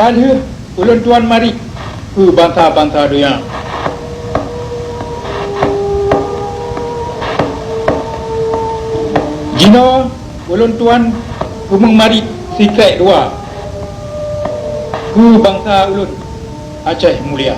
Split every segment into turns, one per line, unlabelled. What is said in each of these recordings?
Kalih ulun tuan mari ke bangsa-bangsa dunia. Jino ulun tuan kumeng mari sikai dua ke bangsa ulun Aceh Mulia.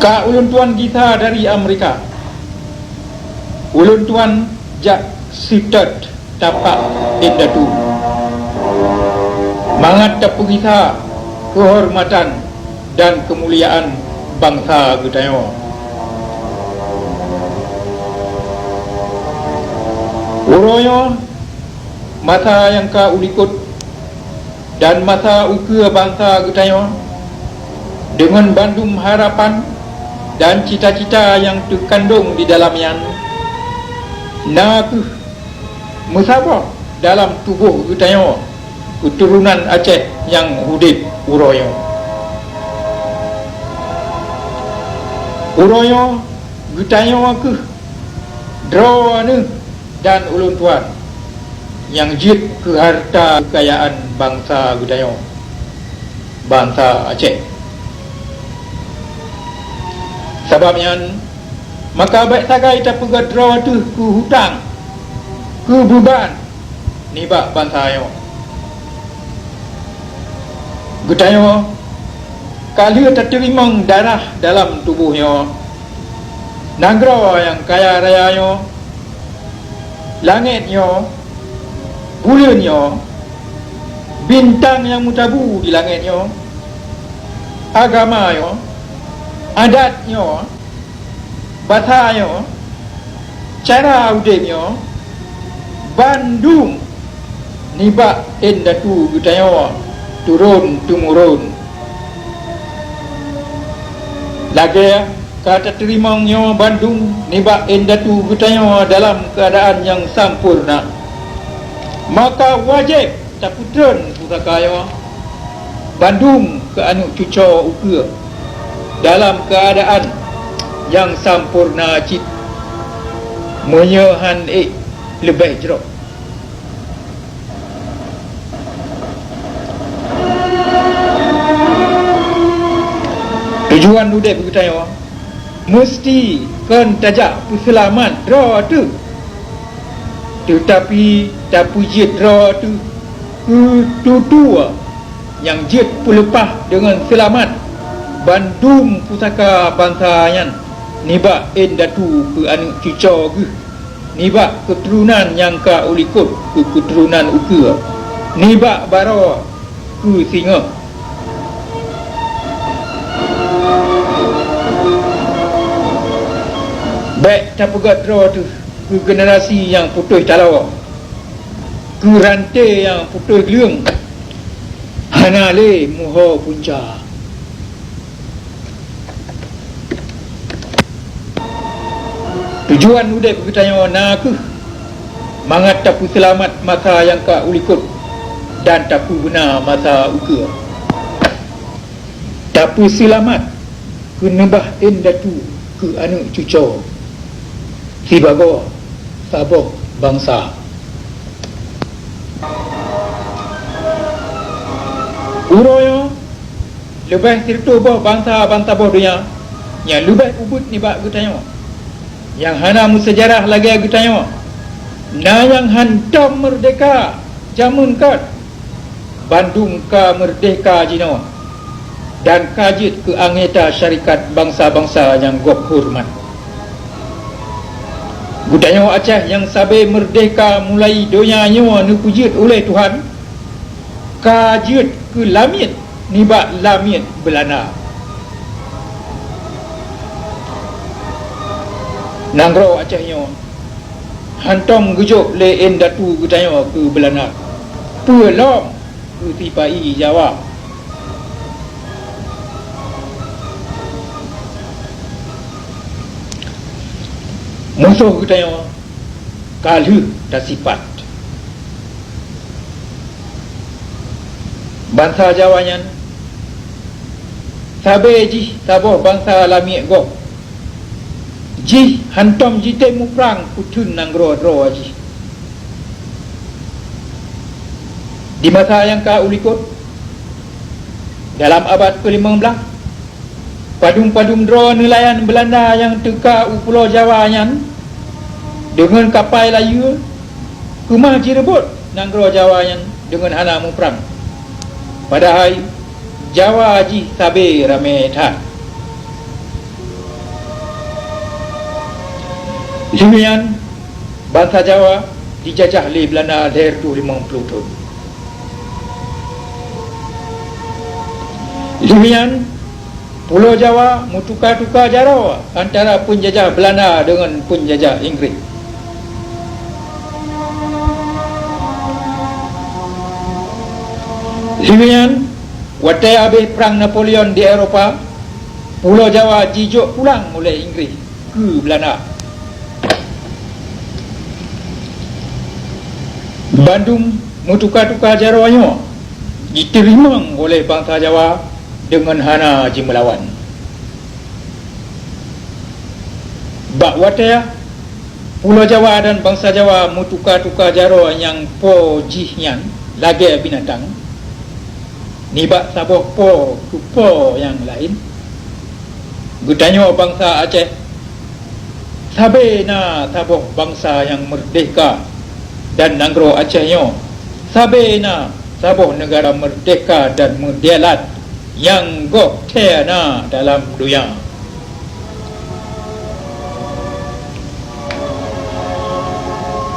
Ka ulun tuan kita dari Amerika, ulun tuan jak sitat tapak indatu mangat tapu kita kehormatan dan kemuliaan bangsa Gutayo. Uroyo masa yang ka ulikut dan masa uke bangsa Gutayo dengan bandum harapan dan cita-cita yang terkandung di dalamnya, nak musabah dalam tubuh Gutayo, keturunan Aceh yang hudip Uroyo. Uroyo Gutayo ke drawane dan ulun tuan yang jit ke harta kekayaan bangsa Gutayo, bangsa Aceh. Sebabnya maka baik sagai tak pegat draw tu ke hutang, ke beban nibak bangsa ayo. Gutayo kali terterima darah dalam tubuhnya, negara yang kaya rayanya, langitnya, bulannya, bintang yang mutabu di langitnya, agamanya, adatnya, bahasanya, cara udipnya, Bandung nibak endatu Gutayo turun temurun. Lagi kata terimanya Bandung nibak endatu Gutayo dalam keadaan yang sempurna, maka wajib taputran pusakaya Bandung ke anu cuco uke dalam keadaan yang sempurna cit menyahan lebih jerok. Tujuan udip Gutayo mesti kan tajak puselaman draw tu, tetapi tak pujit draw tu tutua yang jit pelepah dengan selamat Bandung pusaka bangsayan nibak endatu ke anu cuco ke nibak keturunan yang ka ulikut ke keturunan uke nibak baro ke singa. Baik tak pegat draw tu ke generasi yang putus talawa, ke rantai yang putus liung, hanale muho punca. Tujuan udip Gutayo nak mangat tapu selamat masa yang ka ulikut dan tapu benar masa uke. Tapu selamat ke nembah endatu ke anu cuco sibago sabok bangsa. Uroyo lebih tertubuh bangsa-bangsa dunia yang lebih ubud nibak Gutayo, yang hana sejarah lagi Gutayo, na yang hantam merdeka jamun kat Bandung ka merdeka jino dan kajit ke anggota syarikat bangsa-bangsa yang gok hormat. Gutayo Aceh yang sabe merdeka mulai donyanya nu pujit oleh Tuhan, kajit ke lamit nibak lamit Belanda. Nanggro Acehnya hantam gejuk le endatu Gutayo ke Belanda, pelom ke tipai Jawa. Musuh Gutayo kalu tak sifat bangsa Jawanya sabe ji taboh bangsa lami go ji hantom ji temu perang kutun nang ro ji di masa yang ka ulikut dalam abad ke-15 padum-padum dro nelayan Belanda yang teka Pulau Jawa nyan dengan kapal layu kumah jirebut nang ro Jawa nyan dengan hana mu perang padahal Jawa ji sabe rame tha Demikian bangsa Jawa dijajah oleh Belanda lahir tu 50 tahun. Demikian Pulau Jawa mutukar-tukar jara antara penjajah Belanda dengan penjajah Inggeris. Demikian waktu habis perang Napoleon di Eropah, Pulau Jawa dijuk pulang oleh Inggeris ke Belanda. Bandung mutukar-tukar jarawanya diterima oleh bangsa Jawa dengan hana ji melawan. Bak wataya Pulau Jawa dan bangsa Jawa mutukar-tukar jaraw yang po jihnya lagi binatang ni bak saboh po ku po yang lain. Gutanya bangsa Aceh sabe na saboh bangsa yang merdeka dan nanggro Acehnya sabe na saboh negara merdeka dan merdeka yang gok teana dalam dunia.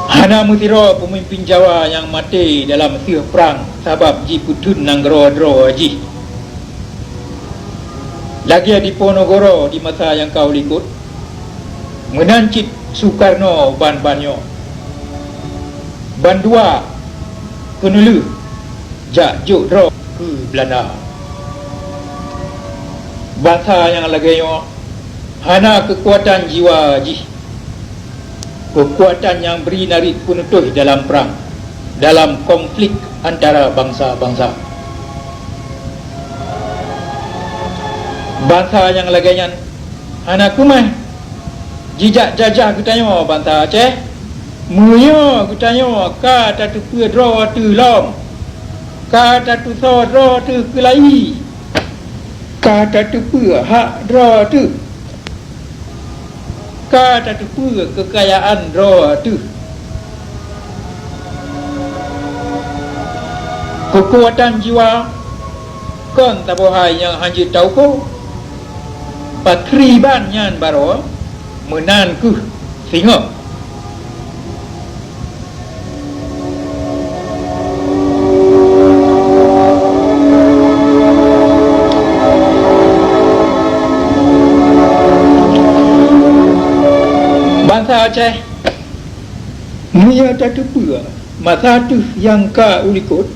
Hana mutiro pemimpin Jawa yang mati dalam siuh perang sabab ji putun nanggro dro ji. Lagi di Ponorogo di masa yang kau likut menancit Soekarno ban-banyo bandua kenulu jak juk dro ke Belanda. Bangsa yang laganya hana kekuatan jiwa ji, kekuatan yang beri narik penutuh dalam perang, dalam konflik antara bangsa-bangsa. Bangsa yang laganya hana kumai jijak jajah kutanya bangsa Aceh muya kutanya ka tatu pedro tu lom ka tatu so dro tu kelai ka tatu pe hak dro tu ka tatu pe kekayaan dro tu. Kekuatan jiwa kon tabohai yang hanji tau ko patri ban nyan baro menan ku singa. Bangsa Aceh Mia tatu pua masa tu yang ka ulikut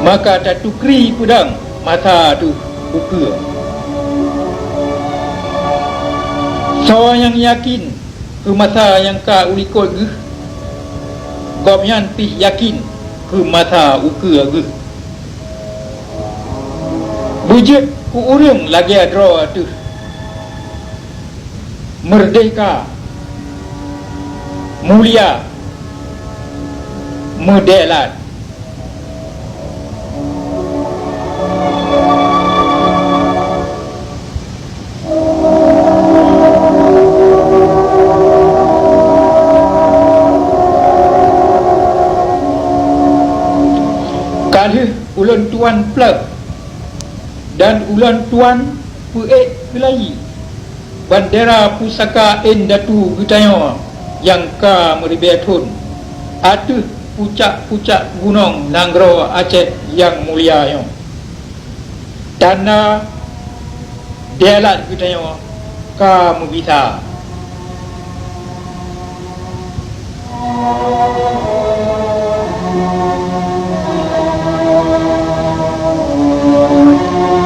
maka tatu kri pudang masa tu ukur. So yang yakin ke masa yang ka ulikut ge gomyan pi yakin ke masa ukur ge bujut ku urang lagi adro tu merdeka, mulia, modelan. Kali ulan tuan plug dan ulan tuan puek kelai bandera pusaka Endatu Gutanya yang ka meribetun atuh pucak-pucak gunung Nanggro Aceh yang mulia yang tanah delat Gutanya ka mubisa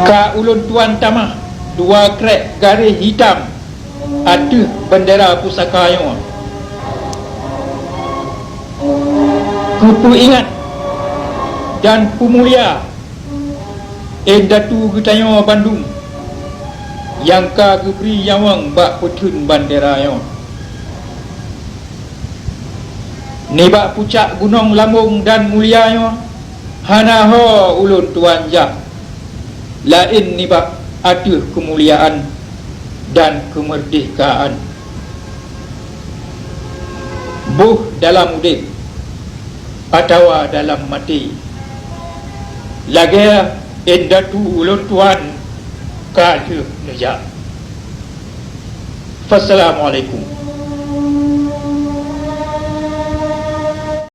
ka ulun tuan tamah dua krek garis hitam ada bendera pusaka yang kupu ingat dan pemulia Datu Gutayo Bandung yang ka geberi yawang bak petun bandera yo ni bak pucak gunung Lambung dan mulia yo hana ho ulun tuan jah lain ni bak aduh kemuliaan dan kemerdekaan buh dalam udip atau dalam mati lagi datu ulun tuan kaduh nejak. Wassalamualaikum.